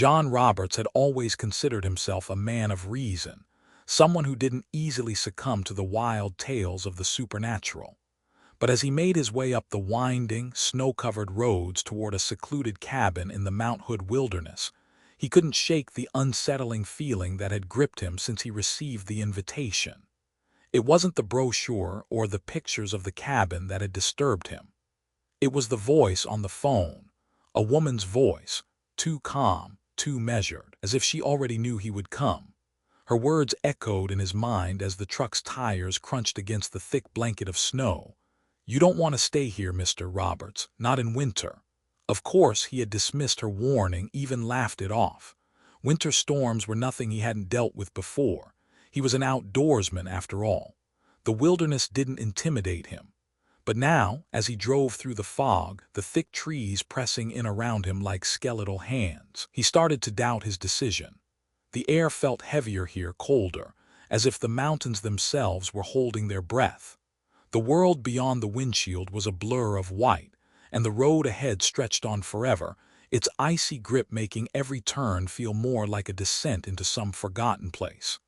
John Roberts had always considered himself a man of reason, someone who didn't easily succumb to the wild tales of the supernatural. But as he made his way up the winding, snow-covered roads toward a secluded cabin in the Mount Hood wilderness, he couldn't shake the unsettling feeling that had gripped him since he received the invitation. It wasn't the brochure or the pictures of the cabin that had disturbed him. It was the voice on the phone, a woman's voice, too calm, too measured, as if she already knew he would come. Her words echoed in his mind as the truck's tires crunched against the thick blanket of snow. "You don't want to stay here, Mr. Roberts, not in winter." Of course, he had dismissed her warning, even laughed it off. Winter storms were nothing he hadn't dealt with before. He was an outdoorsman after all. The wilderness didn't intimidate him. But now, as he drove through the fog, the thick trees pressing in around him like skeletal hands, he started to doubt his decision. The air felt heavier here, colder, as if the mountains themselves were holding their breath. The world beyond the windshield was a blur of white, and the road ahead stretched on forever, its icy grip making every turn feel more like a descent into some forgotten place.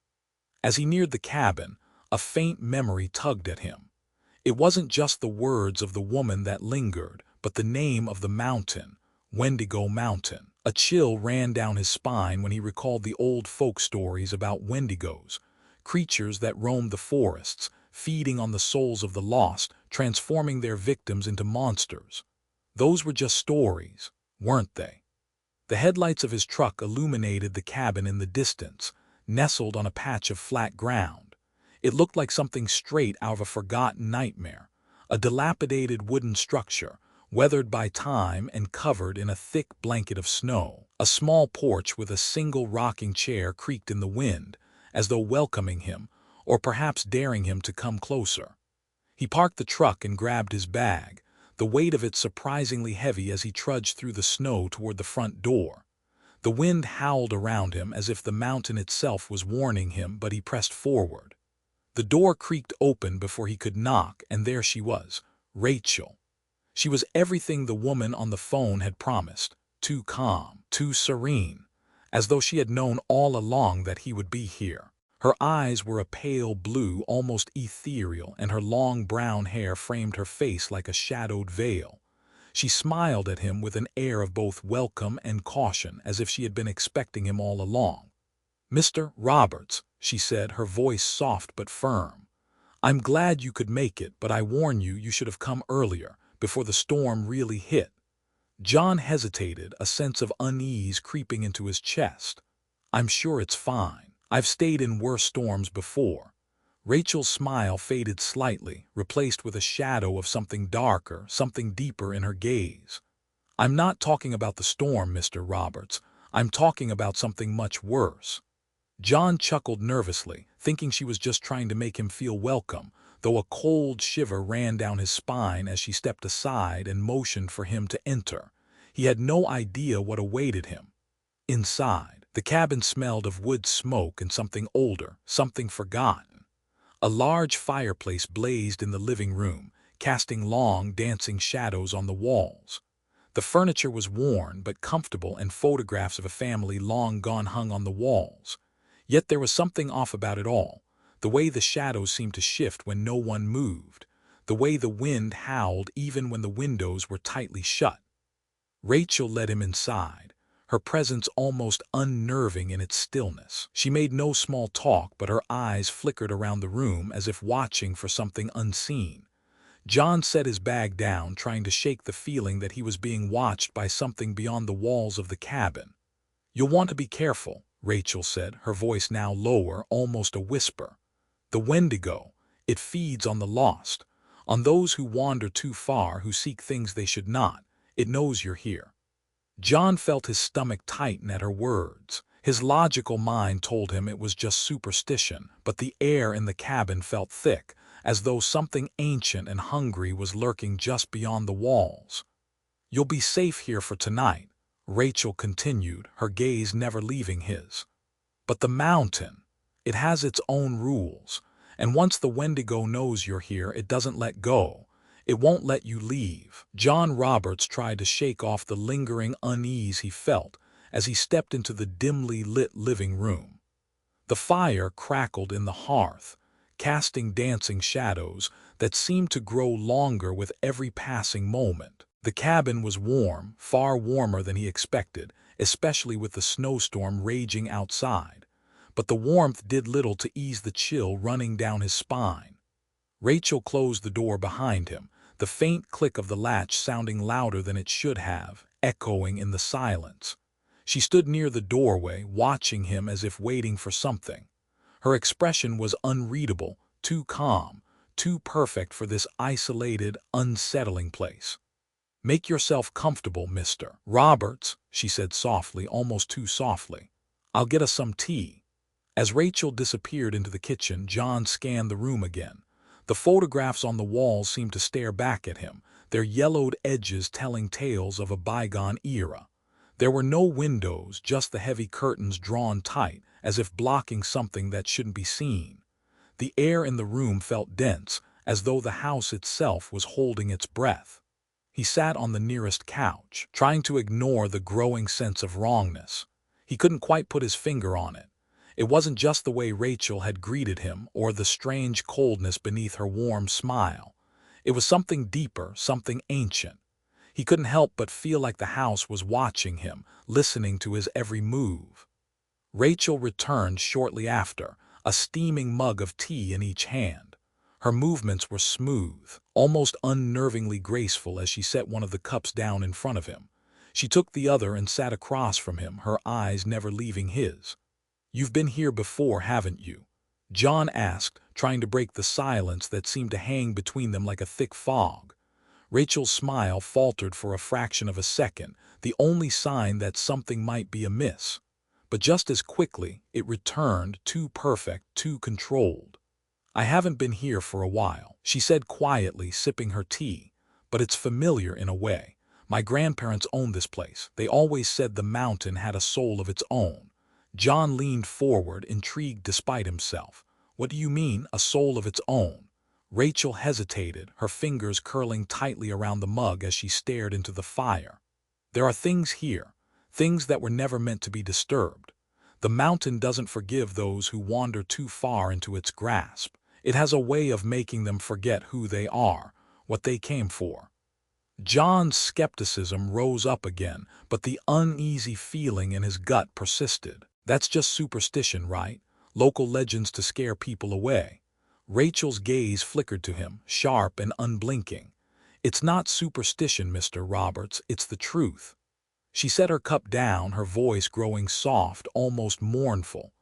As he neared the cabin, a faint memory tugged at him. It wasn't just the words of the woman that lingered, but the name of the mountain, Wendigo Mountain. A chill ran down his spine when he recalled the old folk stories about Wendigos, creatures that roamed the forests, feeding on the souls of the lost, transforming their victims into monsters. Those were just stories, weren't they? The headlights of his truck illuminated the cabin in the distance, nestled on a patch of flat ground. It looked like something straight out of a forgotten nightmare, a dilapidated wooden structure, weathered by time and covered in a thick blanket of snow. A small porch with a single rocking chair creaked in the wind, as though welcoming him, or perhaps daring him to come closer. He parked the truck and grabbed his bag, the weight of it surprisingly heavy as he trudged through the snow toward the front door. The wind howled around him as if the mountain itself was warning him, but he pressed forward. The door creaked open before he could knock, and there she was, Rachel. She was everything the woman on the phone had promised, too calm, too serene, as though she had known all along that he would be here. Her eyes were a pale blue, almost ethereal, and her long brown hair framed her face like a shadowed veil. She smiled at him with an air of both welcome and caution, as if she had been expecting him all along. "Mr. Roberts," she said, her voice soft but firm. "I'm glad you could make it, but I warn you, you should have come earlier, before the storm really hit." John hesitated, a sense of unease creeping into his chest. "I'm sure it's fine. I've stayed in worse storms before." Rachel's smile faded slightly, replaced with a shadow of something darker, something deeper in her gaze. "I'm not talking about the storm, Mr. Roberts. I'm talking about something much worse." John chuckled nervously, thinking she was just trying to make him feel welcome, though a cold shiver ran down his spine as she stepped aside and motioned for him to enter. He had no idea what awaited him. Inside, the cabin smelled of wood smoke and something older, something forgotten. A large fireplace blazed in the living room, casting long, dancing shadows on the walls. The furniture was worn but comfortable, and photographs of a family long gone hung on the walls. Yet there was something off about it all. The way the shadows seemed to shift when no one moved. The way the wind howled even when the windows were tightly shut. Rachel led him inside, her presence almost unnerving in its stillness. She made no small talk, but her eyes flickered around the room as if watching for something unseen. John set his bag down, trying to shake the feeling that he was being watched by something beyond the walls of the cabin. "You'll want to be careful," Rachel said, her voice now lower, almost a whisper. "The Wendigo, it feeds on the lost, on those who wander too far, who seek things they should not. It knows you're here." John felt his stomach tighten at her words. His logical mind told him it was just superstition, but the air in the cabin felt thick, as though something ancient and hungry was lurking just beyond the walls. "You'll be safe here for tonight," Rachel continued, her gaze never leaving his. "But the mountain, it has its own rules, and once the Wendigo knows you're here, it doesn't let go. It won't let you leave." John Roberts tried to shake off the lingering unease he felt, as he stepped into the dimly lit living room. The fire crackled in the hearth, casting dancing shadows that seemed to grow longer with every passing moment. The cabin was warm, far warmer than he expected, especially with the snowstorm raging outside. But the warmth did little to ease the chill running down his spine. Rachel closed the door behind him, the faint click of the latch sounding louder than it should have, echoing in the silence. She stood near the doorway, watching him as if waiting for something. Her expression was unreadable, too calm, too perfect for this isolated, unsettling place. "Make yourself comfortable, Mr. Roberts," she said softly, almost too softly. "I'll get us some tea." As Rachel disappeared into the kitchen, John scanned the room again. The photographs on the walls seemed to stare back at him, their yellowed edges telling tales of a bygone era. There were no windows, just the heavy curtains drawn tight, as if blocking something that shouldn't be seen. The air in the room felt dense, as though the house itself was holding its breath. He sat on the nearest couch, trying to ignore the growing sense of wrongness. He couldn't quite put his finger on it. It wasn't just the way Rachel had greeted him or the strange coldness beneath her warm smile. It was something deeper, something ancient. He couldn't help but feel like the house was watching him, listening to his every move. Rachel returned shortly after, a steaming mug of tea in each hand. Her movements were smooth, almost unnervingly graceful as she set one of the cups down in front of him. She took the other and sat across from him, her eyes never leaving his. "You've been here before, haven't you?" John asked, trying to break the silence that seemed to hang between them like a thick fog. Rachel's smile faltered for a fraction of a second, the only sign that something might be amiss. But just as quickly, it returned, too perfect, too controlled. "I haven't been here for a while," she said quietly, sipping her tea. "But it's familiar in a way. My grandparents owned this place. They always said the mountain had a soul of its own." John leaned forward, intrigued despite himself. "What do you mean, a soul of its own?" Rachel hesitated, her fingers curling tightly around the mug as she stared into the fire. "There are things here, things that were never meant to be disturbed. The mountain doesn't forgive those who wander too far into its grasp. It has a way of making them forget who they are, what they came for." John's skepticism rose up again, but the uneasy feeling in his gut persisted. "That's just superstition, right? Local legends to scare people away." Rachel's gaze flickered to him, sharp and unblinking. "It's not superstition, Mr. Roberts, it's the truth." She set her cup down, her voice growing soft, almost mournful.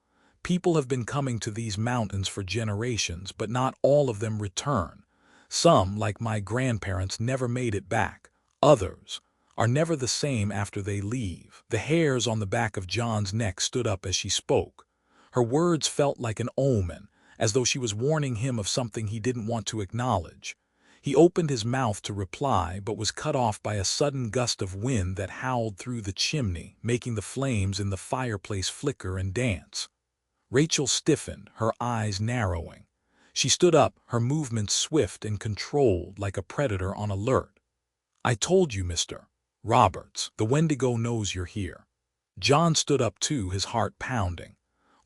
"People have been coming to these mountains for generations, but not all of them return. Some, like my grandparents, never made it back. Others are never the same after they leave." The hairs on the back of John's neck stood up as she spoke. Her words felt like an omen, as though she was warning him of something he didn't want to acknowledge. He opened his mouth to reply, but was cut off by a sudden gust of wind that howled through the chimney, making the flames in the fireplace flicker and dance. Rachel stiffened, her eyes narrowing. She stood up, her movements swift and controlled like a predator on alert. "I told you, Mr. Roberts, the Wendigo knows you're here." John stood up too, his heart pounding.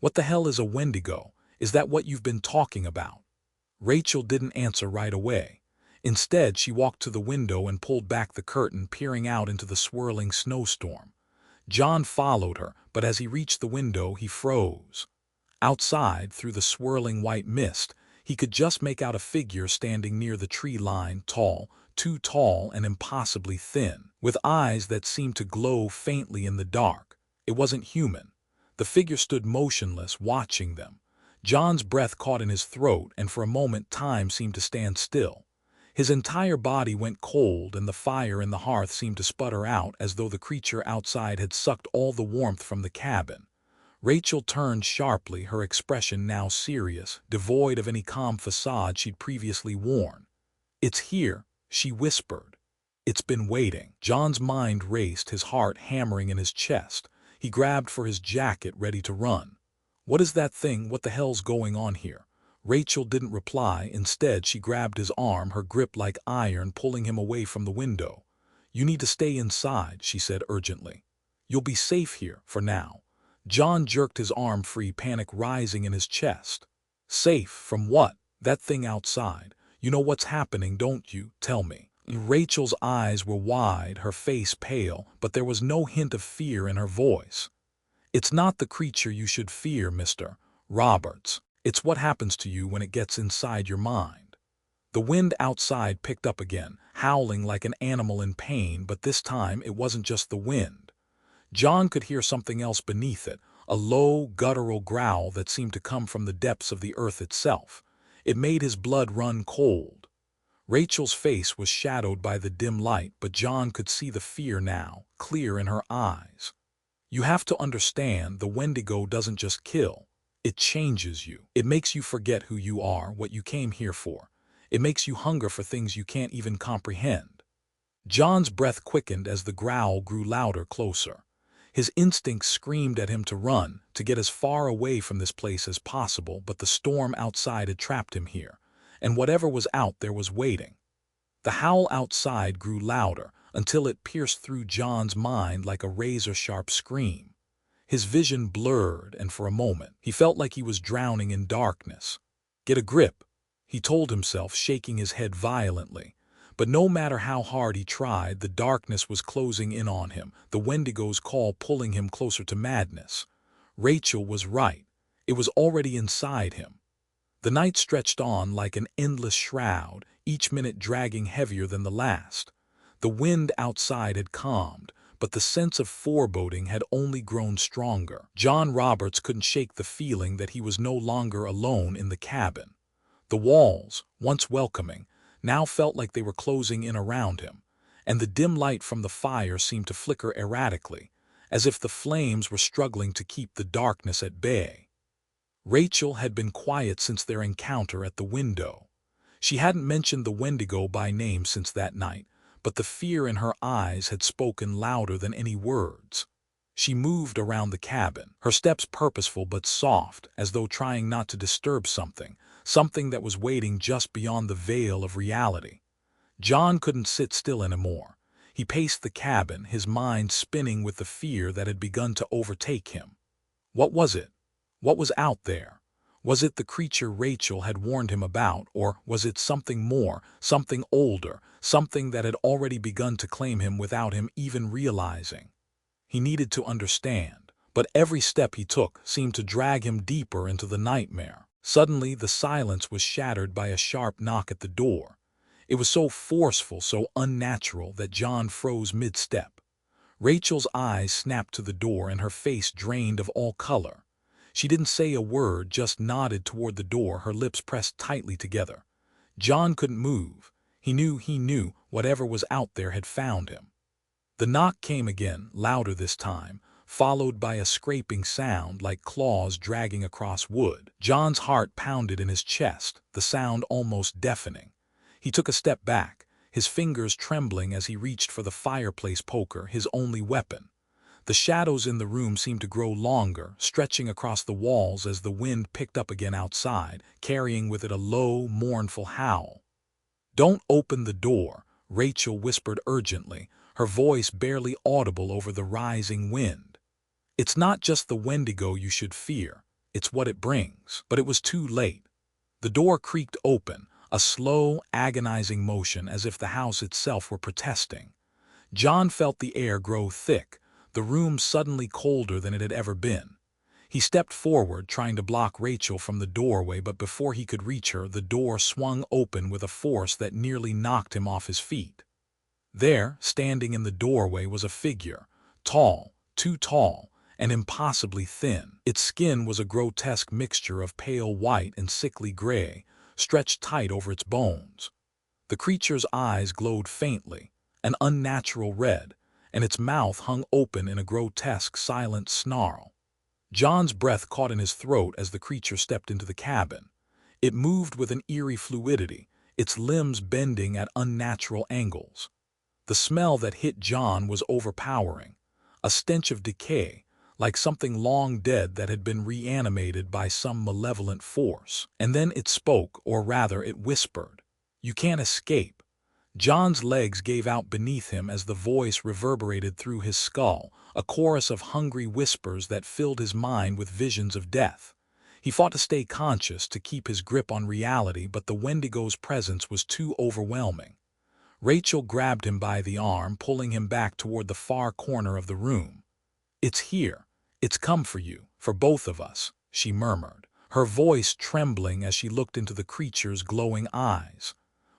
"What the hell is a Wendigo? Is that what you've been talking about?" Rachel didn't answer right away. Instead, she walked to the window and pulled back the curtain, peering out into the swirling snowstorm. John followed her, but as he reached the window, he froze. Outside, through the swirling white mist, he could just make out a figure standing near the tree line, tall, too tall and impossibly thin, with eyes that seemed to glow faintly in the dark. It wasn't human. The figure stood motionless, watching them. John's breath caught in his throat, and for a moment time seemed to stand still. His entire body went cold, and the fire in the hearth seemed to sputter out, as though the creature outside had sucked all the warmth from the cabin. Rachel turned sharply, her expression now serious, devoid of any calm facade she'd previously worn. "It's here," she whispered. "It's been waiting." John's mind raced, his heart hammering in his chest. He grabbed for his jacket, ready to run. "What is that thing? What the hell's going on here?" Rachel didn't reply. Instead, she grabbed his arm, her grip like iron, pulling him away from the window. "You need to stay inside," she said urgently. You'll be safe here, for now. John jerked his arm free, panic rising in his chest. Safe from what? That thing outside. You know what's happening, don't you? Tell me. Rachel's eyes were wide, her face pale, but there was no hint of fear in her voice. It's not the creature you should fear, Mr. Roberts. It's what happens to you when it gets inside your mind. The wind outside picked up again, howling like an animal in pain, but this time it wasn't just the wind. John could hear something else beneath it, a low, guttural growl that seemed to come from the depths of the earth itself. It made his blood run cold. Rachel's face was shadowed by the dim light, but John could see the fear now, clear in her eyes. You have to understand, the Wendigo doesn't just kill. It changes you. It makes you forget who you are, what you came here for. It makes you hunger for things you can't even comprehend. John's breath quickened as the growl grew louder, closer. His instincts screamed at him to run, to get as far away from this place as possible, but the storm outside had trapped him here, and whatever was out there was waiting. The howl outside grew louder, until it pierced through John's mind like a razor-sharp scream. His vision blurred, and for a moment, he felt like he was drowning in darkness. Get a grip, he told himself, shaking his head violently. But no matter how hard he tried, the darkness was closing in on him, the Wendigo's call pulling him closer to madness. Rachel was right. It was already inside him. The night stretched on like an endless shroud, each minute dragging heavier than the last. The wind outside had calmed, but the sense of foreboding had only grown stronger. John Roberts couldn't shake the feeling that he was no longer alone in the cabin. The walls, once welcoming, now felt like they were closing in around him, and the dim light from the fire seemed to flicker erratically, as if the flames were struggling to keep the darkness at bay. Rachel had been quiet since their encounter at the window. She hadn't mentioned the Wendigo by name since that night, but the fear in her eyes had spoken louder than any words. She moved around the cabin, her steps purposeful but soft, as though trying not to disturb something that was waiting just beyond the veil of reality. John couldn't sit still anymore. He paced the cabin, his mind spinning with the fear that had begun to overtake him. What was it? What was out there? Was it the creature Rachel had warned him about, or was it something more, something older, something that had already begun to claim him without him even realizing? He needed to understand, but every step he took seemed to drag him deeper into the nightmare. Suddenly, the silence was shattered by a sharp knock at the door. It was so forceful, so unnatural, that John froze mid-step. Rachel's eyes snapped to the door and her face drained of all color. She didn't say a word, just nodded toward the door, her lips pressed tightly together. John couldn't move. He knew whatever was out there had found him. The knock came again, louder this time, followed by a scraping sound like claws dragging across wood. John's heart pounded in his chest, the sound almost deafening. He took a step back, his fingers trembling as he reached for the fireplace poker, his only weapon. The shadows in the room seemed to grow longer, stretching across the walls as the wind picked up again outside, carrying with it a low, mournful howl. "Don't open the door," Rachel whispered urgently, her voice barely audible over the rising wind. "It's not just the Wendigo you should fear, it's what it brings." But it was too late. The door creaked open, a slow, agonizing motion as if the house itself were protesting. John felt the air grow thick, the room suddenly colder than it had ever been. He stepped forward, trying to block Rachel from the doorway, but before he could reach her, the door swung open with a force that nearly knocked him off his feet. There, standing in the doorway, was a figure, tall, too tall, and impossibly thin. Its skin was a grotesque mixture of pale white and sickly gray, stretched tight over its bones. The creature's eyes glowed faintly, an unnatural red, and its mouth hung open in a grotesque, silent snarl. John's breath caught in his throat as the creature stepped into the cabin. It moved with an eerie fluidity, its limbs bending at unnatural angles. The smell that hit John was overpowering, a stench of decay, like something long dead that had been reanimated by some malevolent force. And then it spoke, or rather it whispered. "You can't escape." John's legs gave out beneath him as the voice reverberated through his skull, a chorus of hungry whispers that filled his mind with visions of death. He fought to stay conscious, to keep his grip on reality, but the Wendigo's presence was too overwhelming. Rachel grabbed him by the arm, pulling him back toward the far corner of the room. "It's here. It's come for you, for both of us," she murmured, her voice trembling as she looked into the creature's glowing eyes.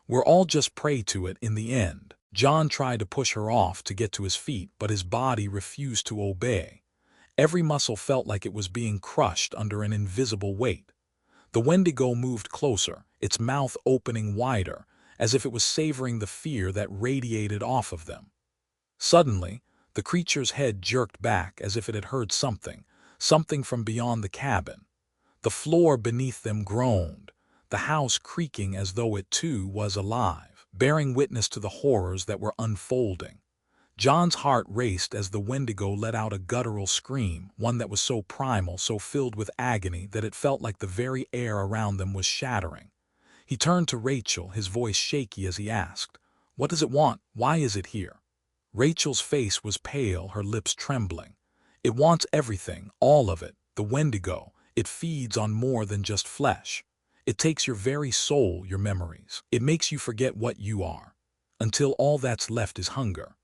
"We're all just prey to it in the end." John tried to push her off to get to his feet, but his body refused to obey. Every muscle felt like it was being crushed under an invisible weight. The Wendigo moved closer, its mouth opening wider, as if it was savoring the fear that radiated off of them. Suddenly, the creature's head jerked back as if it had heard something from beyond the cabin. The floor beneath them groaned, the house creaking as though it too was alive, bearing witness to the horrors that were unfolding. John's heart raced as the Wendigo let out a guttural scream, one that was so primal, so filled with agony that it felt like the very air around them was shattering. He turned to Rachel, his voice shaky as he asked, "What does it want? Why is it here?" Rachel's face was pale, her lips trembling. "It wants everything, all of it, the Wendigo. It feeds on more than just flesh. It takes your very soul, your memories. It makes you forget what you are, until all that's left is hunger."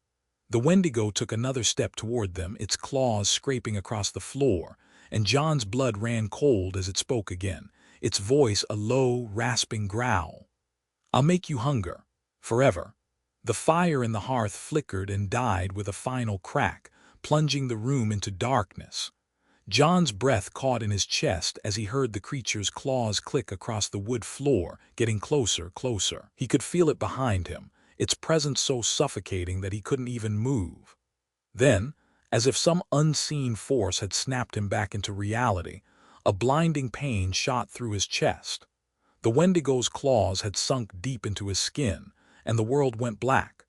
The Wendigo took another step toward them, its claws scraping across the floor, and John's blood ran cold as it spoke again, its voice a low, rasping growl. "I'll make you hunger. Forever." The fire in the hearth flickered and died with a final crack, plunging the room into darkness. John's breath caught in his chest as he heard the creature's claws click across the wood floor, getting closer, closer. He could feel it behind him, its presence so suffocating that he couldn't even move. Then, as if some unseen force had snapped him back into reality, a blinding pain shot through his chest. The Wendigo's claws had sunk deep into his skin, and the world went black.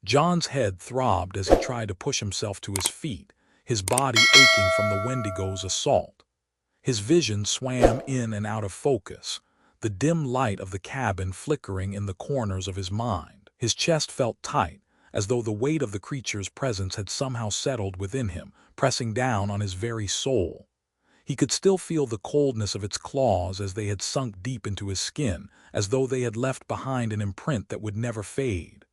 John's head throbbed as he tried to push himself to his feet, his body aching from the Wendigo's assault. His vision swam in and out of focus, the dim light of the cabin flickering in the corners of his mind. His chest felt tight, as though the weight of the creature's presence had somehow settled within him, pressing down on his very soul. He could still feel the coldness of its claws as they had sunk deep into his skin, as though they had left behind an imprint that would never fade.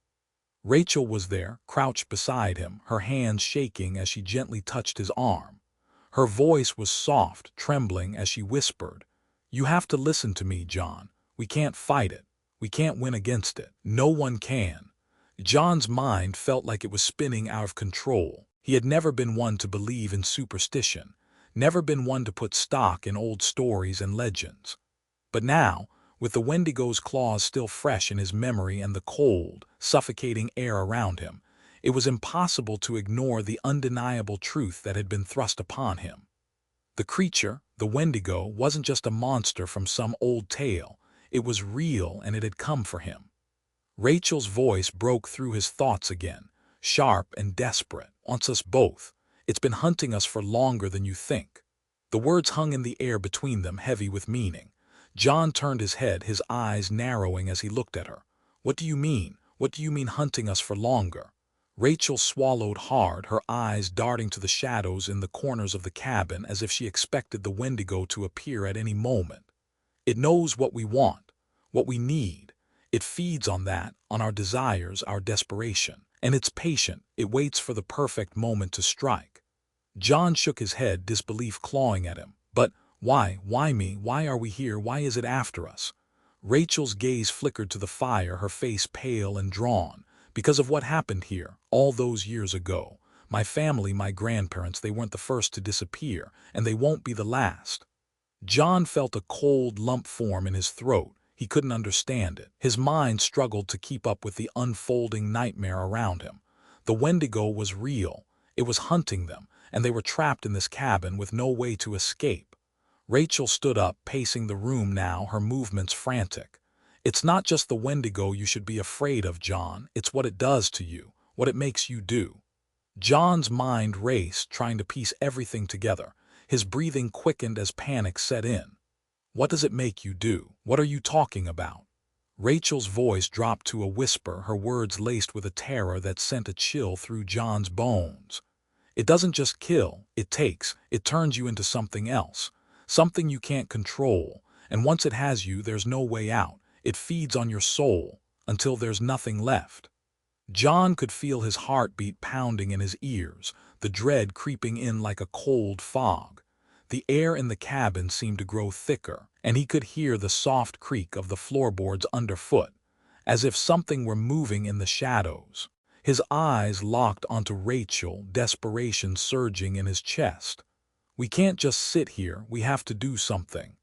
Rachel was there, crouched beside him, her hands shaking as she gently touched his arm. Her voice was soft, trembling as she whispered, "You have to listen to me, John. We can't fight it. We can't win against it. No one can." John's mind felt like it was spinning out of control. He had never been one to believe in superstition, never been one to put stock in old stories and legends. But now, with the Wendigo's claws still fresh in his memory and the cold, suffocating air around him, it was impossible to ignore the undeniable truth that had been thrust upon him. The creature, the Wendigo, wasn't just a monster from some old tale. It was real, and it had come for him. Rachel's voice broke through his thoughts again, sharp and desperate. "Wants us both. It's been hunting us for longer than you think." The words hung in the air between them, heavy with meaning. John turned his head, his eyes narrowing as he looked at her. "What do you mean? What do you mean hunting us for longer?" Rachel swallowed hard, her eyes darting to the shadows in the corners of the cabin as if she expected the Wendigo to appear at any moment. "It knows what we want, what we need. It feeds on that, on our desires, our desperation. And it's patient. It waits for the perfect moment to strike." John shook his head, disbelief clawing at him. "But why? Why me? Why are we here? Why is it after us?" Rachel's gaze flickered to the fire, her face pale and drawn. "Because of what happened here, all those years ago. My family, my grandparents, they weren't the first to disappear, and they won't be the last." John felt a cold lump form in his throat. He couldn't understand it. His mind struggled to keep up with the unfolding nightmare around him. The Wendigo was real. It was hunting them, and they were trapped in this cabin with no way to escape. Rachel stood up, pacing the room now, her movements frantic. "It's not just the Wendigo you should be afraid of, John. It's what it does to you, what it makes you do." John's mind raced, trying to piece everything together. His breathing quickened as panic set in. "What does it make you do? What are you talking about?" Rachel's voice dropped to a whisper, her words laced with a terror that sent a chill through John's bones. It doesn't just kill, it turns you into something else, something you can't control, and once it has you, there's no way out. It feeds on your soul, until there's nothing left. John could feel his heartbeat pounding in his ears, the dread creeping in like a cold fog. The air in the cabin seemed to grow thicker, and he could hear the soft creak of the floorboards underfoot, as if something were moving in the shadows. His eyes locked onto Rachel, desperation surging in his chest. "We can't just sit here, we have to do something."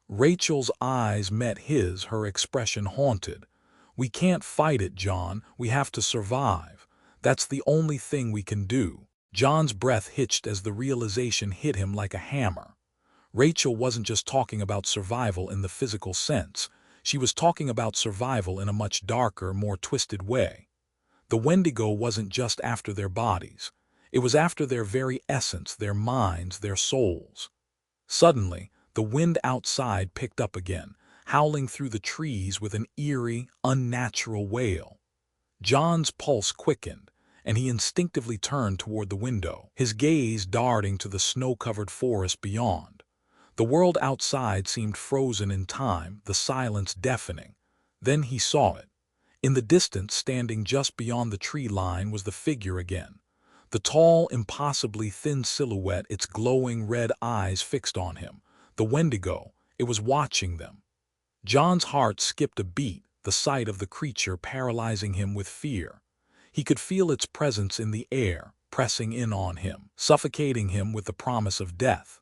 Rachel's eyes met his, her expression haunted. "We can't fight it, John, we have to survive. That's the only thing we can do." John's breath hitched as the realization hit him like a hammer. Rachel wasn't just talking about survival in the physical sense. She was talking about survival in a much darker, more twisted way. The Wendigo wasn't just after their bodies. It was after their very essence, their minds, their souls. Suddenly, the wind outside picked up again, howling through the trees with an eerie, unnatural wail. John's pulse quickened, and he instinctively turned toward the window, his gaze darting to the snow-covered forest beyond. The world outside seemed frozen in time, the silence deafening. Then he saw it. In the distance, standing just beyond the tree line, was the figure again. The tall, impossibly thin silhouette, its glowing red eyes fixed on him. The Wendigo, it was watching them. John's heart skipped a beat, the sight of the creature paralyzing him with fear. He could feel its presence in the air, pressing in on him, suffocating him with the promise of death.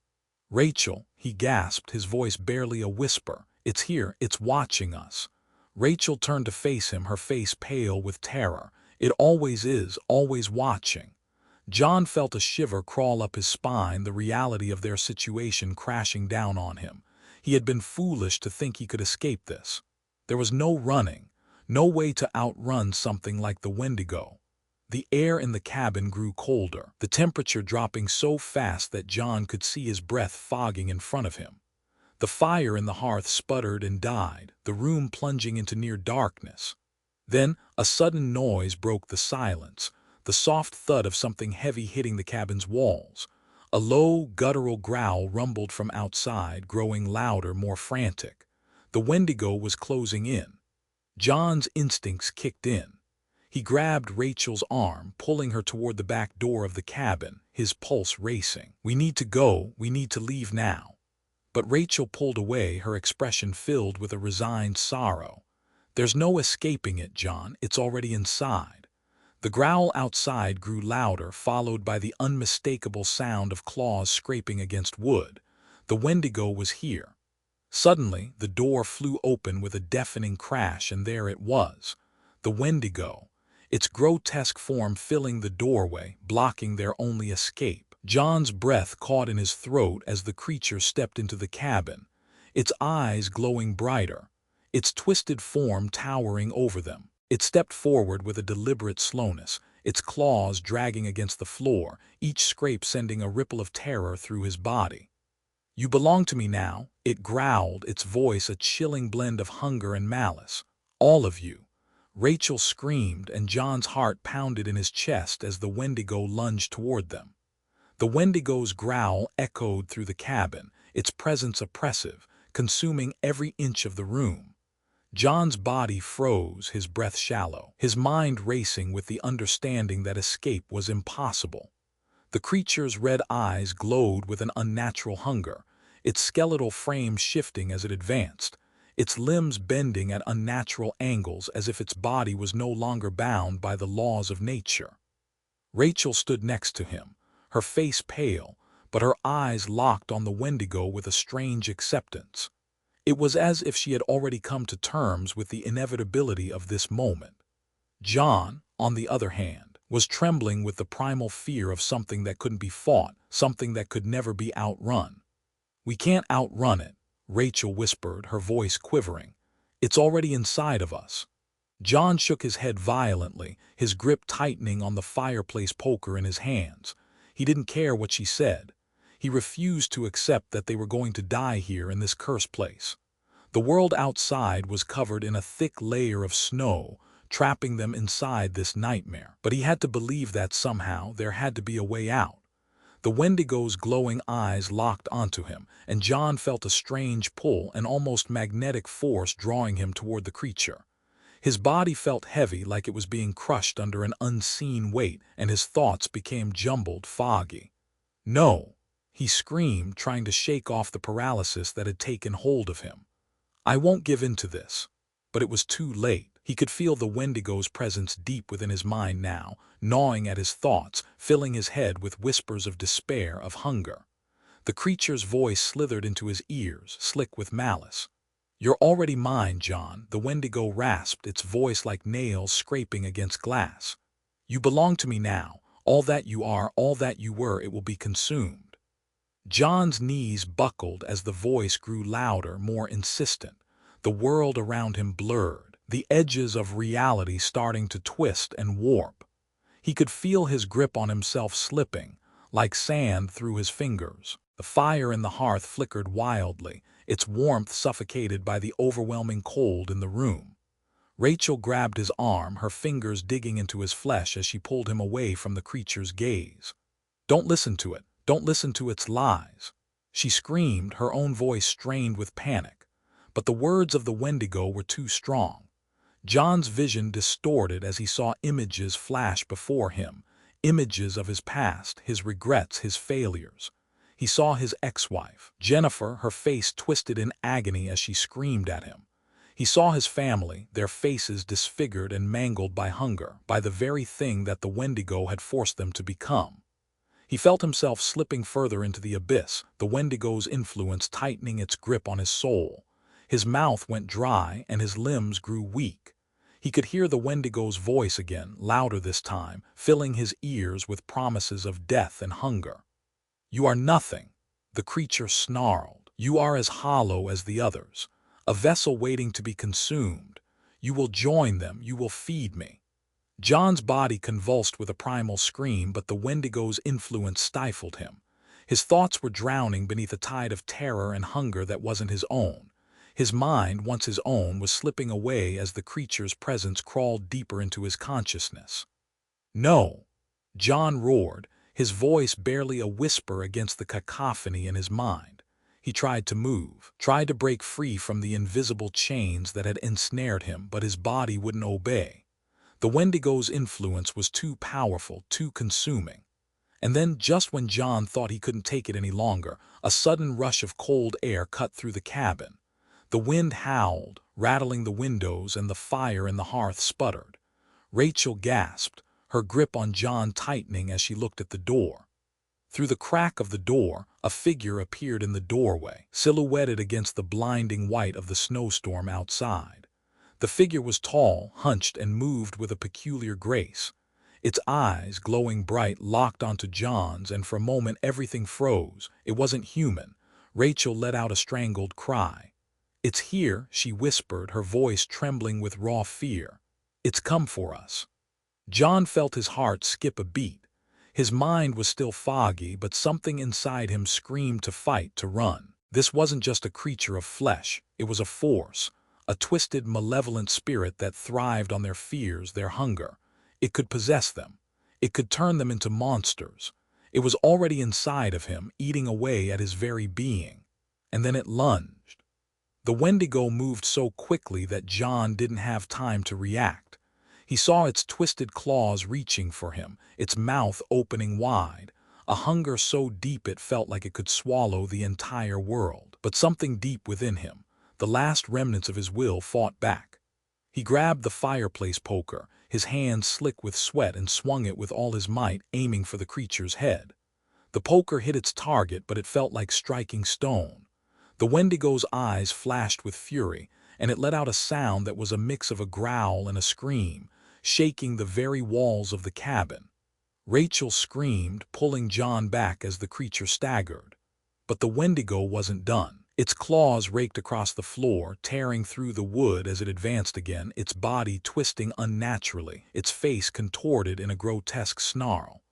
"Rachel," he gasped, his voice barely a whisper. "It's here, it's watching us." Rachel turned to face him, her face pale with terror. "It always is, always watching." John felt a shiver crawl up his spine, the reality of their situation crashing down on him. He had been foolish to think he could escape this. There was no running, no way to outrun something like the Wendigo. The air in the cabin grew colder, the temperature dropping so fast that John could see his breath fogging in front of him. The fire in the hearth sputtered and died, the room plunging into near darkness. Then a sudden noise broke the silence, the soft thud of something heavy hitting the cabin's walls. A low, guttural growl rumbled from outside, growing louder, more frantic. The Wendigo was closing in. John's instincts kicked in. He grabbed Rachel's arm, pulling her toward the back door of the cabin, his pulse racing. "We need to go, we need to leave now." But Rachel pulled away, her expression filled with a resigned sorrow. "There's no escaping it, John, it's already inside." The growl outside grew louder, followed by the unmistakable sound of claws scraping against wood. The Wendigo was here. Suddenly, the door flew open with a deafening crash, and there it was. The Wendigo, its grotesque form filling the doorway, blocking their only escape. John's breath caught in his throat as the creature stepped into the cabin, its eyes glowing brighter, its twisted form towering over them. It stepped forward with a deliberate slowness, its claws dragging against the floor, each scrape sending a ripple of terror through his body. "You belong to me now," it growled, its voice a chilling blend of hunger and malice. "All of you." Rachel screamed, and John's heart pounded in his chest as the Wendigo lunged toward them. The Wendigo's growl echoed through the cabin, its presence oppressive, consuming every inch of the room. John's body froze, his breath shallow, his mind racing with the understanding that escape was impossible. The creature's red eyes glowed with an unnatural hunger, its skeletal frame shifting as it advanced, its limbs bending at unnatural angles as if its body was no longer bound by the laws of nature. Rachel stood next to him, her face pale, but her eyes locked on the Wendigo with a strange acceptance. It was as if she had already come to terms with the inevitability of this moment. John, on the other hand, was trembling with the primal fear of something that couldn't be fought, something that could never be outrun. "We can't outrun it," Rachel whispered, her voice quivering. "It's already inside of us." John shook his head violently, his grip tightening on the fireplace poker in his hands. He didn't care what she said. He refused to accept that they were going to die here in this cursed place. The world outside was covered in a thick layer of snow, trapping them inside this nightmare. But he had to believe that somehow there had to be a way out. The Wendigo's glowing eyes locked onto him, and John felt a strange pull, an almost magnetic force drawing him toward the creature. His body felt heavy, like it was being crushed under an unseen weight, and his thoughts became jumbled, foggy. "No!" he screamed, trying to shake off the paralysis that had taken hold of him. "I won't give in to this." But it was too late. He could feel the Wendigo's presence deep within his mind now, gnawing at his thoughts, filling his head with whispers of despair, of hunger. The creature's voice slithered into his ears, slick with malice. "You're already mine, John," the Wendigo rasped, its voice like nails scraping against glass. "You belong to me now. All that you are, all that you were, it will be consumed." John's knees buckled as the voice grew louder, more insistent. The world around him blurred, the edges of reality starting to twist and warp. He could feel his grip on himself slipping, like sand through his fingers. The fire in the hearth flickered wildly, its warmth suffocated by the overwhelming cold in the room. Rachel grabbed his arm, her fingers digging into his flesh as she pulled him away from the creature's gaze. "Don't listen to it. Don't listen to its lies," she screamed, her own voice strained with panic. But the words of the Wendigo were too strong. John's vision distorted as he saw images flash before him, images of his past, his regrets, his failures. He saw his ex-wife, Jennifer, her face twisted in agony as she screamed at him. He saw his family, their faces disfigured and mangled by hunger, by the very thing that the Wendigo had forced them to become. He felt himself slipping further into the abyss, the Wendigo's influence tightening its grip on his soul. His mouth went dry and his limbs grew weak. He could hear the Wendigo's voice again, louder this time, filling his ears with promises of death and hunger. "You are nothing," the creature snarled. "You are as hollow as the others, a vessel waiting to be consumed. You will join them, you will feed me." John's body convulsed with a primal scream, but the Wendigo's influence stifled him. His thoughts were drowning beneath a tide of terror and hunger that wasn't his own. His mind, once his own, was slipping away as the creature's presence crawled deeper into his consciousness. "No!" John roared, his voice barely a whisper against the cacophony in his mind. He tried to move, tried to break free from the invisible chains that had ensnared him, but his body wouldn't obey. The Wendigo's influence was too powerful, too consuming. And then, just when John thought he couldn't take it any longer, a sudden rush of cold air cut through the cabin. The wind howled, rattling the windows, and the fire in the hearth sputtered. Rachel gasped, her grip on John tightening as she looked at the door. Through the crack of the door, a figure appeared in the doorway, silhouetted against the blinding white of the snowstorm outside. The figure was tall, hunched, and moved with a peculiar grace. Its eyes, glowing bright, locked onto John's, and for a moment everything froze. It wasn't human. Rachel let out a strangled cry. "It's here," she whispered, her voice trembling with raw fear. "It's come for us." John felt his heart skip a beat. His mind was still foggy, but something inside him screamed to fight, to run. This wasn't just a creature of flesh. It was a force, a twisted, malevolent spirit that thrived on their fears, their hunger. It could possess them. It could turn them into monsters. It was already inside of him, eating away at his very being. And then it lunged. The Wendigo moved so quickly that John didn't have time to react. He saw its twisted claws reaching for him, its mouth opening wide, a hunger so deep it felt like it could swallow the entire world. But something deep within him, the last remnants of his will, fought back. He grabbed the fireplace poker, his hands slick with sweat, and swung it with all his might, aiming for the creature's head. The poker hit its target, but it felt like striking stone. The Wendigo's eyes flashed with fury, and it let out a sound that was a mix of a growl and a scream, shaking the very walls of the cabin. Rachel screamed, pulling John back as the creature staggered. But the Wendigo wasn't done. Its claws raked across the floor, tearing through the wood as it advanced again, its body twisting unnaturally, its face contorted in a grotesque snarl.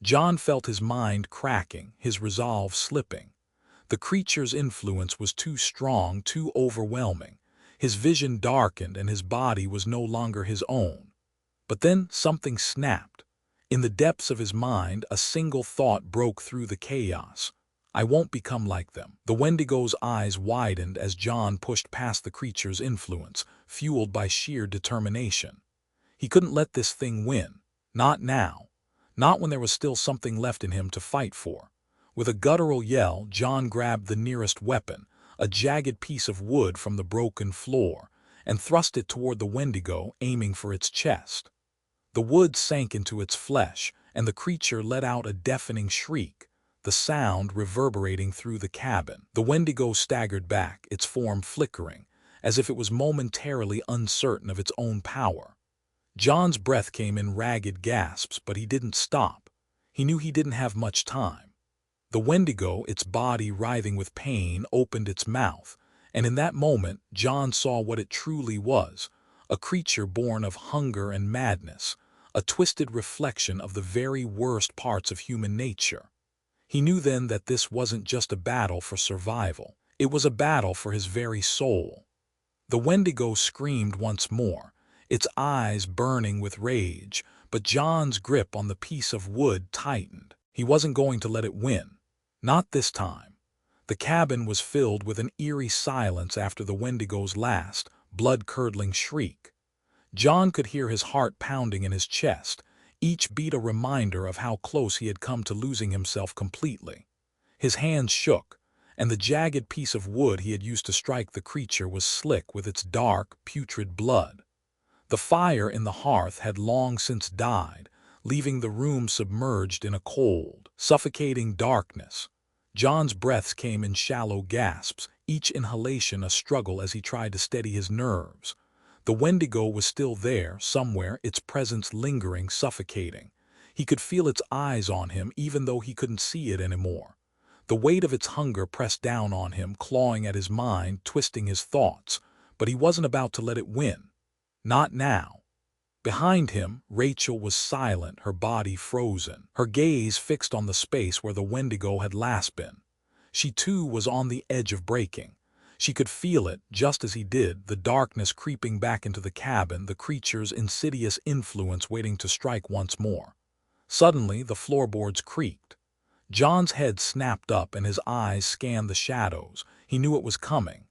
John felt his mind cracking, his resolve slipping. The creature's influence was too strong, too overwhelming. His vision darkened and his body was no longer his own. But then something snapped. In the depths of his mind, a single thought broke through the chaos. I won't become like them. The Wendigo's eyes widened as John pushed past the creature's influence, fueled by sheer determination. He couldn't let this thing win. Not now. Not when there was still something left in him to fight for. With a guttural yell, John grabbed the nearest weapon, a jagged piece of wood from the broken floor, and thrust it toward the Wendigo, aiming for its chest. The wood sank into its flesh, and the creature let out a deafening shriek, the sound reverberating through the cabin. The Wendigo staggered back, its form flickering, as if it was momentarily uncertain of its own power. John's breath came in ragged gasps, but he didn't stop. He knew he didn't have much time. The Wendigo, its body writhing with pain, opened its mouth, and in that moment John saw what it truly was, a creature born of hunger and madness, a twisted reflection of the very worst parts of human nature. He knew then that this wasn't just a battle for survival, it was a battle for his very soul. The Wendigo screamed once more, its eyes burning with rage, but John's grip on the piece of wood tightened. He wasn't going to let it win. Not this time. The cabin was filled with an eerie silence after the Wendigo's last, blood-curdling shriek. John could hear his heart pounding in his chest, each beat a reminder of how close he had come to losing himself completely. His hands shook, and the jagged piece of wood he had used to strike the creature was slick with its dark, putrid blood. The fire in the hearth had long since died, leaving the room submerged in a cold, suffocating darkness. John's breaths came in shallow gasps, each inhalation a struggle as he tried to steady his nerves. The Wendigo was still there, somewhere, its presence lingering, suffocating. He could feel its eyes on him, even though he couldn't see it anymore. The weight of its hunger pressed down on him, clawing at his mind, twisting his thoughts. But he wasn't about to let it win. Not now. Behind him, Rachel was silent, her body frozen, her gaze fixed on the space where the Wendigo had last been. She too was on the edge of breaking. She could feel it, just as he did, the darkness creeping back into the cabin, the creature's insidious influence waiting to strike once more. Suddenly, the floorboards creaked. John's head snapped up and his eyes scanned the shadows. He knew it was coming.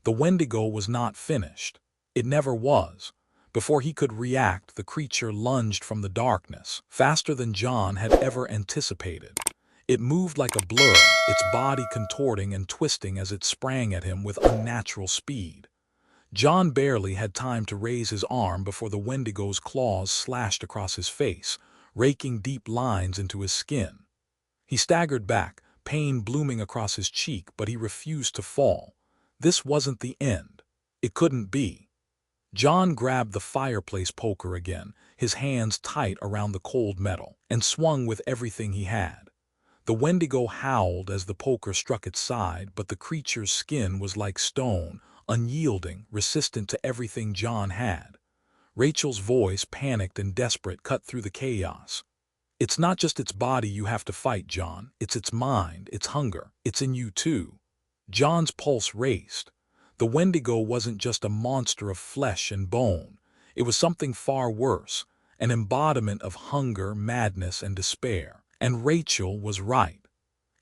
The Wendigo was not finished. It never was. Before he could react, the creature lunged from the darkness, faster than John had ever anticipated. It moved like a blur, its body contorting and twisting as it sprang at him with unnatural speed. John barely had time to raise his arm before the Wendigo's claws slashed across his face, raking deep lines into his skin. He staggered back, pain blooming across his cheek, but he refused to fall. This wasn't the end. It couldn't be. John grabbed the fireplace poker again, his hands tight around the cold metal, and swung with everything he had. The Wendigo howled as the poker struck its side, but the creature's skin was like stone, unyielding, resistant to everything John had. Rachel's voice, panicked and desperate, cut through the chaos. "It's not just its body you have to fight, John. It's its mind, its hunger. It's in you too." John's pulse raced. The Wendigo wasn't just a monster of flesh and bone. It was something far worse, an embodiment of hunger, madness, and despair. And Rachel was right.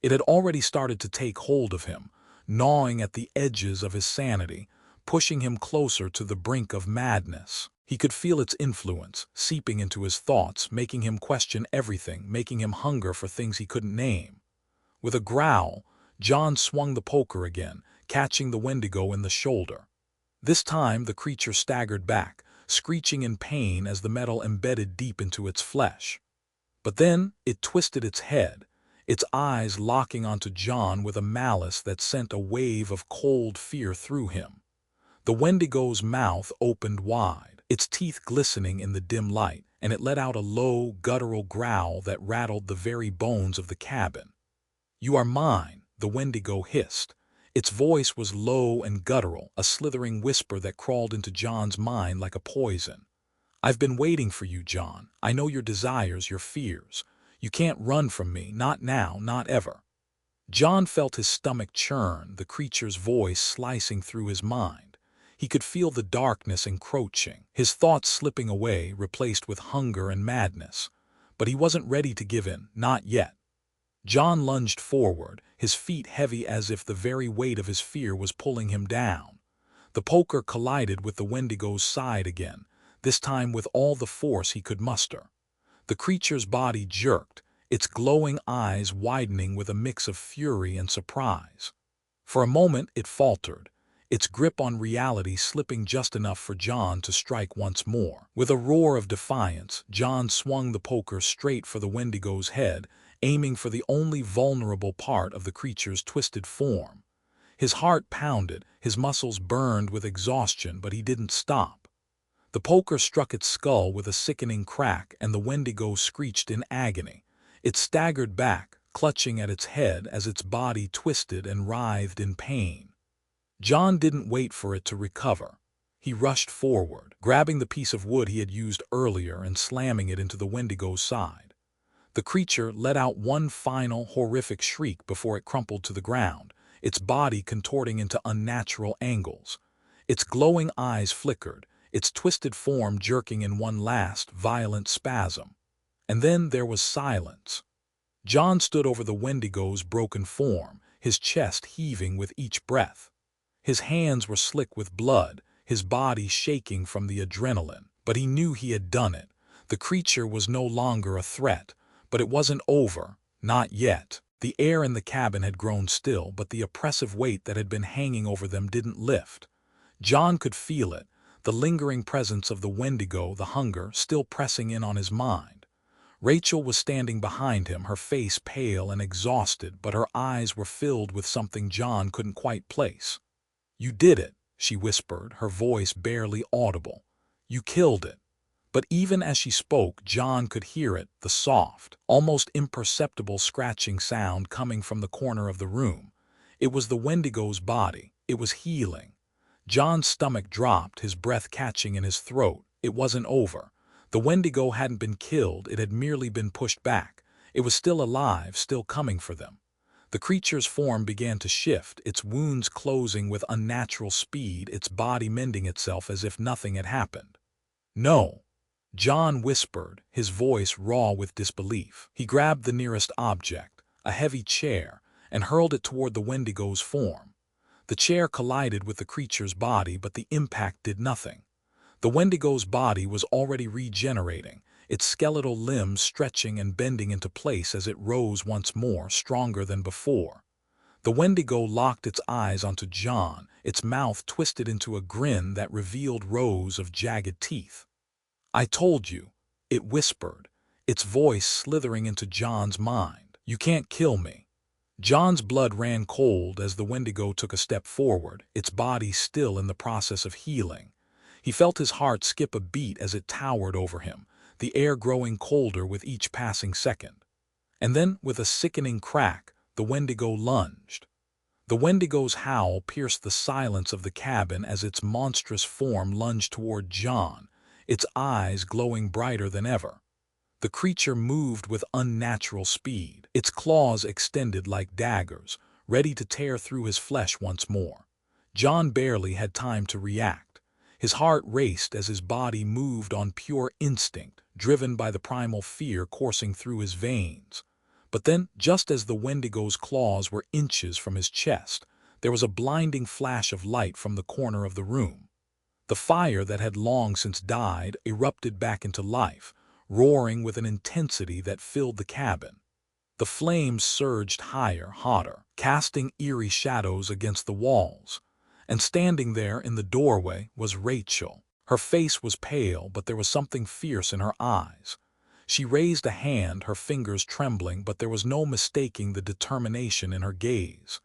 It had already started to take hold of him, gnawing at the edges of his sanity, pushing him closer to the brink of madness. He could feel its influence, seeping into his thoughts, making him question everything, making him hunger for things he couldn't name. With a growl, John swung the poker again, catching the Wendigo in the shoulder. This time the creature staggered back, screeching in pain as the metal embedded deep into its flesh. But then it twisted its head, its eyes locking onto John with a malice that sent a wave of cold fear through him. The Wendigo's mouth opened wide, its teeth glistening in the dim light, and it let out a low, guttural growl that rattled the very bones of the cabin. "You are mine," the Wendigo hissed. Its voice was low and guttural, a slithering whisper that crawled into John's mind like a poison. "I've been waiting for you, John. I know your desires, your fears. You can't run from me, not now, not ever." John felt his stomach churn, the creature's voice slicing through his mind. He could feel the darkness encroaching, his thoughts slipping away, replaced with hunger and madness. But he wasn't ready to give in, not yet. John lunged forward, his feet heavy as if the very weight of his fear was pulling him down. The poker collided with the Wendigo's side again, this time with all the force he could muster. The creature's body jerked, its glowing eyes widening with a mix of fury and surprise. For a moment it faltered, its grip on reality slipping just enough for John to strike once more. With a roar of defiance, John swung the poker straight for the Wendigo's head, aiming for the only vulnerable part of the creature's twisted form. His heart pounded, his muscles burned with exhaustion, but he didn't stop. The poker struck its skull with a sickening crack, and the Wendigo screeched in agony. It staggered back, clutching at its head as its body twisted and writhed in pain. John didn't wait for it to recover. He rushed forward, grabbing the piece of wood he had used earlier and slamming it into the Wendigo's side. The creature let out one final, horrific shriek before it crumpled to the ground, its body contorting into unnatural angles. Its glowing eyes flickered, its twisted form jerking in one last, violent spasm. And then there was silence. John stood over the Wendigo's broken form, his chest heaving with each breath. His hands were slick with blood, his body shaking from the adrenaline. But he knew he had done it. The creature was no longer a threat, but it wasn't over, not yet. The air in the cabin had grown still, but the oppressive weight that had been hanging over them didn't lift. John could feel it, the lingering presence of the Wendigo, the hunger, still pressing in on his mind. Rachel was standing behind him, her face pale and exhausted, but her eyes were filled with something John couldn't quite place. "You did it," she whispered, her voice barely audible. "You killed it." But even as she spoke, John could hear it, the soft, almost imperceptible scratching sound coming from the corner of the room. It was the Wendigo's body. It was healing. John's stomach dropped, his breath catching in his throat. It wasn't over. The Wendigo hadn't been killed, it had merely been pushed back. It was still alive, still coming for them. The creature's form began to shift, its wounds closing with unnatural speed, its body mending itself as if nothing had happened. "No," John whispered, his voice raw with disbelief. He grabbed the nearest object, a heavy chair, and hurled it toward the Wendigo's form. The chair collided with the creature's body, but the impact did nothing. The Wendigo's body was already regenerating, its skeletal limbs stretching and bending into place as it rose once more, stronger than before. The Wendigo locked its eyes onto John, its mouth twisted into a grin that revealed rows of jagged teeth. "I told you," it whispered, its voice slithering into John's mind. "You can't kill me." John's blood ran cold as the Wendigo took a step forward, its body still in the process of healing. He felt his heart skip a beat as it towered over him, the air growing colder with each passing second. And then, with a sickening crack, the Wendigo lunged. The Wendigo's howl pierced the silence of the cabin as its monstrous form lunged toward John, its eyes glowing brighter than ever. The creature moved with unnatural speed, its claws extended like daggers, ready to tear through his flesh once more. John barely had time to react. His heart raced as his body moved on pure instinct, driven by the primal fear coursing through his veins. But then, just as the Wendigo's claws were inches from his chest, there was a blinding flash of light from the corner of the room. The fire that had long since died erupted back into life, roaring with an intensity that filled the cabin. The flames surged higher, hotter, casting eerie shadows against the walls. And standing there in the doorway was Rachel. Her face was pale, but there was something fierce in her eyes. She raised a hand, her fingers trembling, but there was no mistaking the determination in her gaze.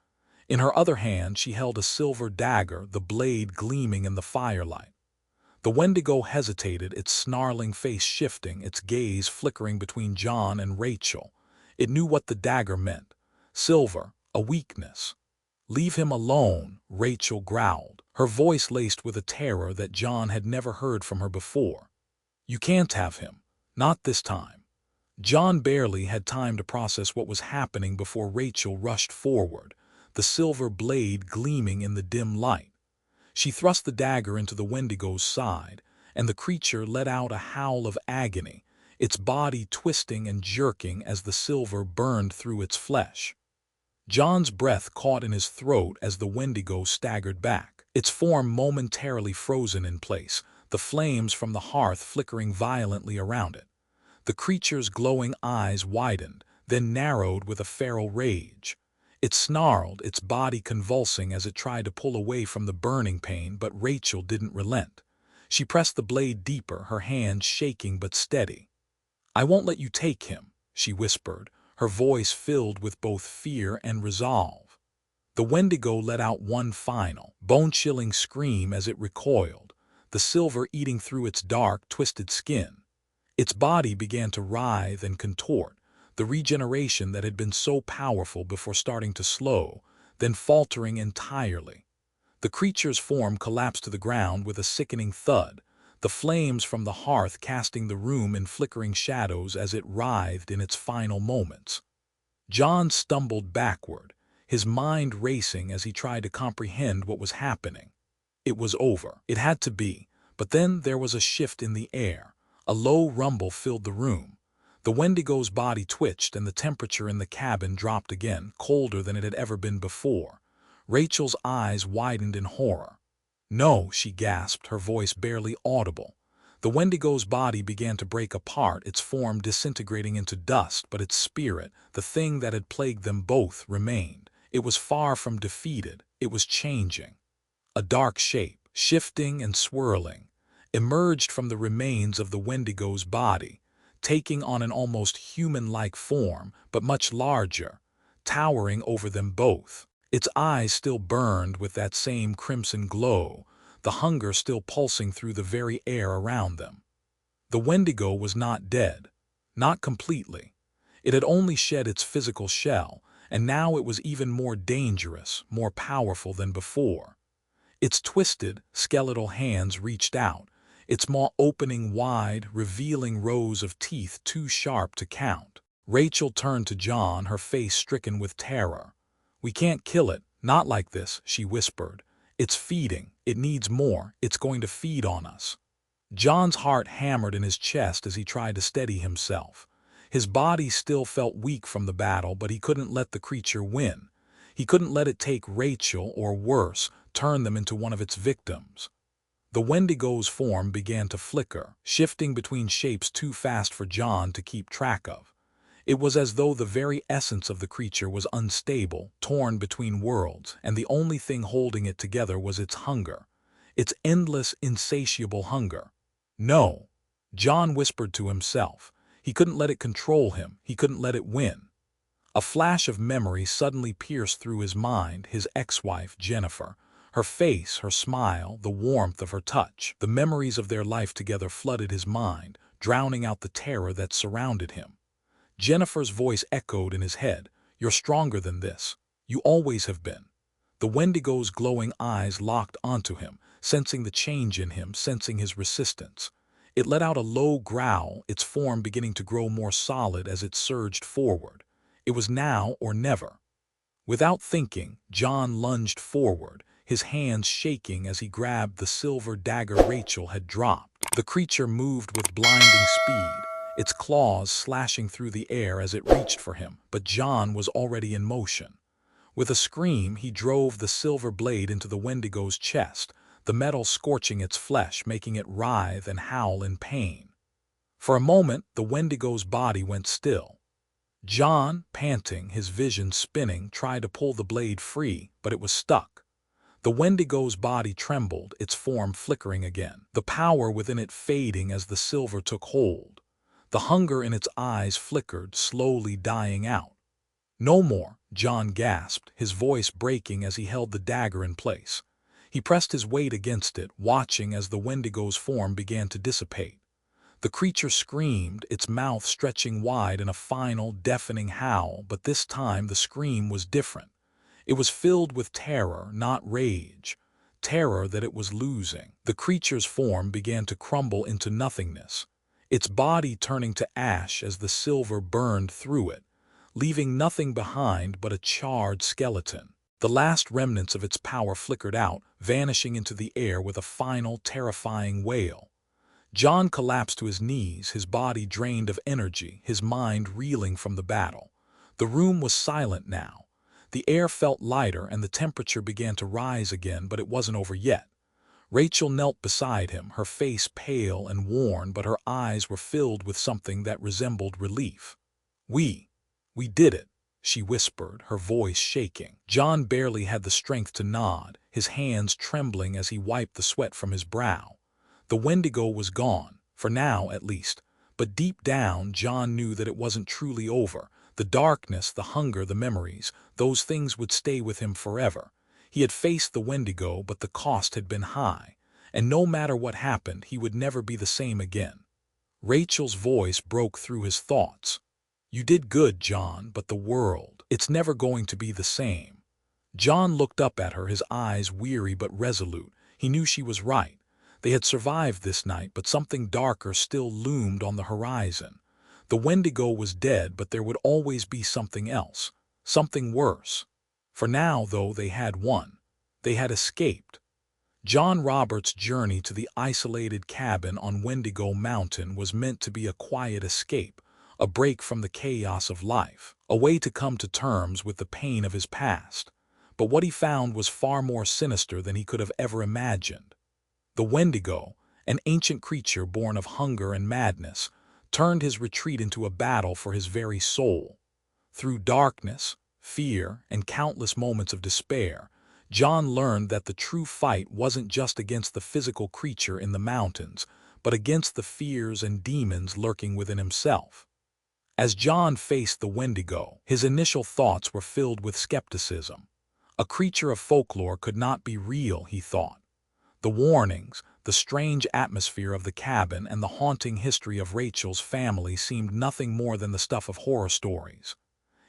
In her other hand she held a silver dagger, the blade gleaming in the firelight. The Wendigo hesitated, its snarling face shifting, its gaze flickering between John and Rachel. It knew what the dagger meant. Silver, a weakness. "Leave him alone," Rachel growled, her voice laced with a terror that John had never heard from her before. "You can't have him. Not this time." John barely had time to process what was happening before Rachel rushed forward, the silver blade gleaming in the dim light. She thrust the dagger into the Wendigo's side, and the creature let out a howl of agony, its body twisting and jerking as the silver burned through its flesh. John's breath caught in his throat as the Wendigo staggered back, its form momentarily frozen in place, the flames from the hearth flickering violently around it. The creature's glowing eyes widened, then narrowed with a feral rage. It snarled, its body convulsing as it tried to pull away from the burning pain, but Rachel didn't relent. She pressed the blade deeper, her hands shaking but steady. "I won't let you take him," she whispered, her voice filled with both fear and resolve. The Wendigo let out one final, bone-chilling scream as it recoiled, the silver eating through its dark, twisted skin. Its body began to writhe and contort, the regeneration that had been so powerful before starting to slow, then faltering entirely. The creature's form collapsed to the ground with a sickening thud, the flames from the hearth casting the room in flickering shadows as it writhed in its final moments. John stumbled backward, his mind racing as he tried to comprehend what was happening. It was over. It had to be. But then there was a shift in the air. A low rumble filled the room. The Wendigo's body twitched and the temperature in the cabin dropped again, colder than it had ever been before. Rachel's eyes widened in horror. "No," she gasped, her voice barely audible. The Wendigo's body began to break apart, its form disintegrating into dust, but its spirit, the thing that had plagued them both, remained. It was far from defeated. It was changing. A dark shape, shifting and swirling, emerged from the remains of the Wendigo's body, taking on an almost human-like form, but much larger, towering over them both. Its eyes still burned with that same crimson glow, the hunger still pulsing through the very air around them. The Wendigo was not dead, not completely. It had only shed its physical shell, and now it was even more dangerous, more powerful than before. Its twisted, skeletal hands reached out, its maw opening wide, revealing rows of teeth too sharp to count. Rachel turned to John, her face stricken with terror. "We can't kill it, not like this," she whispered. "It's feeding. It needs more. It's going to feed on us." John's heart hammered in his chest as he tried to steady himself. His body still felt weak from the battle, but he couldn't let the creature win. He couldn't let it take Rachel, or worse, turn them into one of its victims. The Wendigo's form began to flicker, shifting between shapes too fast for John to keep track of. It was as though the very essence of the creature was unstable, torn between worlds, and the only thing holding it together was its hunger. Its endless, insatiable hunger. "No," John whispered to himself. He couldn't let it control him. He couldn't let it win. A flash of memory suddenly pierced through his mind, his ex-wife, Jennifer. Her face, her smile, the warmth of her touch. The memories of their life together flooded his mind, drowning out the terror that surrounded him. Jennifer's voice echoed in his head. "You're stronger than this. You always have been." The Wendigo's glowing eyes locked onto him, sensing the change in him, sensing his resistance. It let out a low growl, its form beginning to grow more solid as it surged forward. It was now or never. Without thinking, John lunged forward, his hands shaking as he grabbed the silver dagger Rachel had dropped. The creature moved with blinding speed, its claws slashing through the air as it reached for him, but John was already in motion. With a scream, he drove the silver blade into the Wendigo's chest, the metal scorching its flesh, making it writhe and howl in pain. For a moment, the Wendigo's body went still. John, panting, his vision spinning, tried to pull the blade free, but it was stuck. The Wendigo's body trembled, its form flickering again, the power within it fading as the silver took hold. The hunger in its eyes flickered, slowly dying out. "No more," John gasped, his voice breaking as he held the dagger in place. He pressed his weight against it, watching as the Wendigo's form began to dissipate. The creature screamed, its mouth stretching wide in a final, deafening howl, but this time the scream was different. It was filled with terror, not rage. Terror that it was losing. The creature's form began to crumble into nothingness. its body turning to ash as the silver burned through it, leaving nothing behind but a charred skeleton. The last remnants of its power flickered out, vanishing into the air with a final, terrifying wail. John collapsed to his knees, his body drained of energy, his mind reeling from the battle. The room was silent now. The air felt lighter and the temperature began to rise again, but it wasn't over yet. Rachel knelt beside him, her face pale and worn, but her eyes were filled with something that resembled relief. We did it," she whispered, her voice shaking. John barely had the strength to nod, his hands trembling as he wiped the sweat from his brow. The Wendigo was gone, for now at least, but deep down John knew that it wasn't truly over. The darkness, the hunger, the memories, those things would stay with him forever. He had faced the Wendigo, but the cost had been high, and no matter what happened, he would never be the same again. Rachel's voice broke through his thoughts. "You did good, John, but the world, it's never going to be the same." John looked up at her, his eyes weary but resolute. He knew she was right. They had survived this night, but something darker still loomed on the horizon. The Wendigo was dead, but there would always be something else, something worse. For now, though, they had won. They had escaped. John Roberts' journey to the isolated cabin on Wendigo Mountain was meant to be a quiet escape, a break from the chaos of life, a way to come to terms with the pain of his past. But what he found was far more sinister than he could have ever imagined. The Wendigo, an ancient creature born of hunger and madness, turned his retreat into a battle for his very soul. Through darkness, fear, and countless moments of despair, John learned that the true fight wasn't just against the physical creature in the mountains, but against the fears and demons lurking within himself. As John faced the Wendigo, his initial thoughts were filled with skepticism. A creature of folklore could not be real, he thought. The warnings, the strange atmosphere of the cabin, and the haunting history of Rachel's family seemed nothing more than the stuff of horror stories.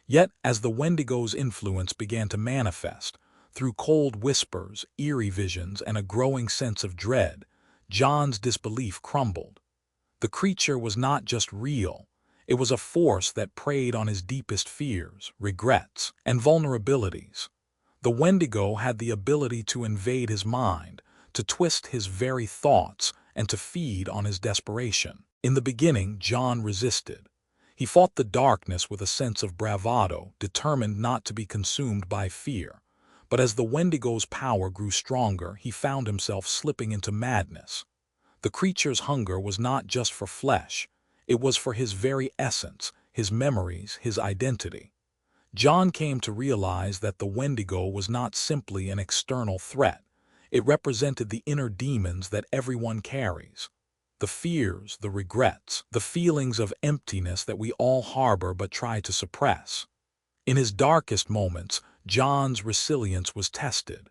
Yet, as the Wendigo's influence began to manifest, through cold whispers, eerie visions, and a growing sense of dread, John's disbelief crumbled. The creature was not just real. It was a force that preyed on his deepest fears, regrets, and vulnerabilities. The Wendigo had the ability to invade his mind, to twist his very thoughts, and to feed on his desperation. In the beginning, John resisted. He fought the darkness with a sense of bravado, determined not to be consumed by fear. But as the Wendigo's power grew stronger, he found himself slipping into madness. The creature's hunger was not just for flesh. It was for his very essence, his memories, his identity. John came to realize that the Wendigo was not simply an external threat. It represented the inner demons that everyone carries. The fears, the regrets, the feelings of emptiness that we all harbor but try to suppress. In his darkest moments, John's resilience was tested.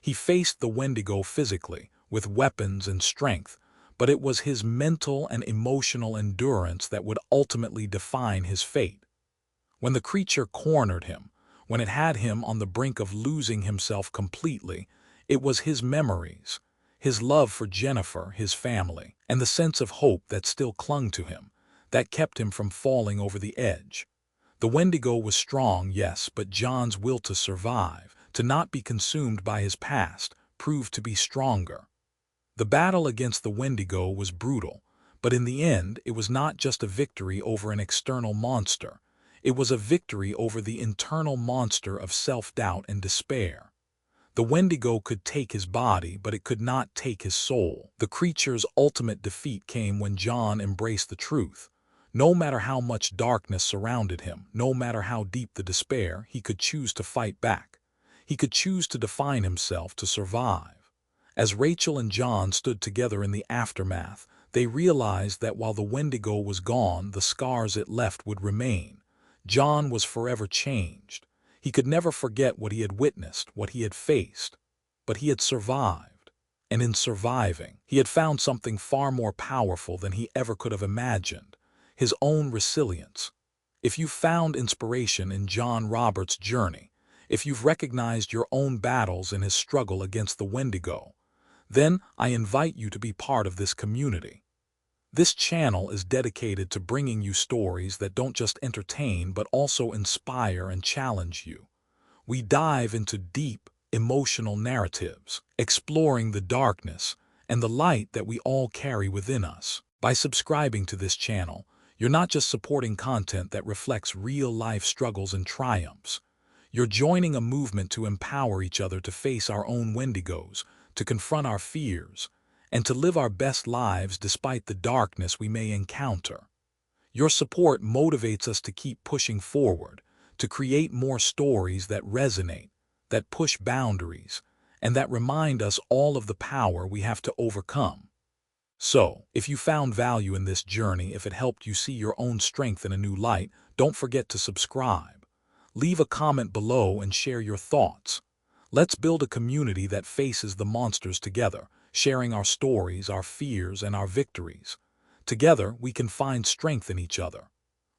He faced the Wendigo physically, with weapons and strength, but it was his mental and emotional endurance that would ultimately define his fate. When the creature cornered him, when it had him on the brink of losing himself completely, it was his memories, his love for Jennifer, his family, and the sense of hope that still clung to him, that kept him from falling over the edge. The Wendigo was strong, yes, but John's will to survive, to not be consumed by his past, proved to be stronger. The battle against the Wendigo was brutal, but in the end it was not just a victory over an external monster. It was a victory over the internal monster of self-doubt and despair. The Wendigo could take his body, but it could not take his soul. The creature's ultimate defeat came when John embraced the truth. No matter how much darkness surrounded him, no matter how deep the despair, he could choose to fight back. He could choose to define himself, to survive. As Rachel and John stood together in the aftermath, they realized that while the Wendigo was gone, the scars it left would remain. John was forever changed. He could never forget what he had witnessed, what he had faced. But he had survived. And in surviving, he had found something far more powerful than he ever could have imagined: his own resilience. If you found inspiration in John Roberts' journey, if you've recognized your own battles in his struggle against the Wendigo, then I invite you to be part of this community. This channel is dedicated to bringing you stories that don't just entertain but also inspire and challenge you. We dive into deep, emotional narratives, exploring the darkness and the light that we all carry within us. By subscribing to this channel, you're not just supporting content that reflects real-life struggles and triumphs. You're joining a movement to empower each other to face our own Wendigos, to confront our fears, and to live our best lives despite the darkness we may encounter. Your support motivates us to keep pushing forward, to create more stories that resonate, that push boundaries, and that remind us all of the power we have to overcome. So, if you found value in this journey, if it helped you see your own strength in a new light, don't forget to subscribe. Leave a comment below and share your thoughts. Let's build a community that faces the monsters together, sharing our stories, our fears, and our victories. Together, we can find strength in each other.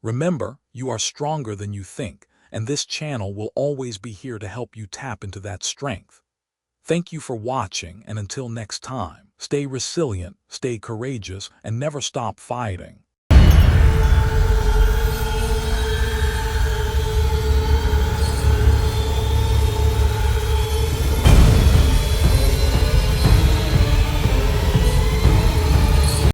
Remember, you are stronger than you think, and this channel will always be here to help you tap into that strength. Thank you for watching, and until next time, stay resilient, stay courageous, and never stop fighting.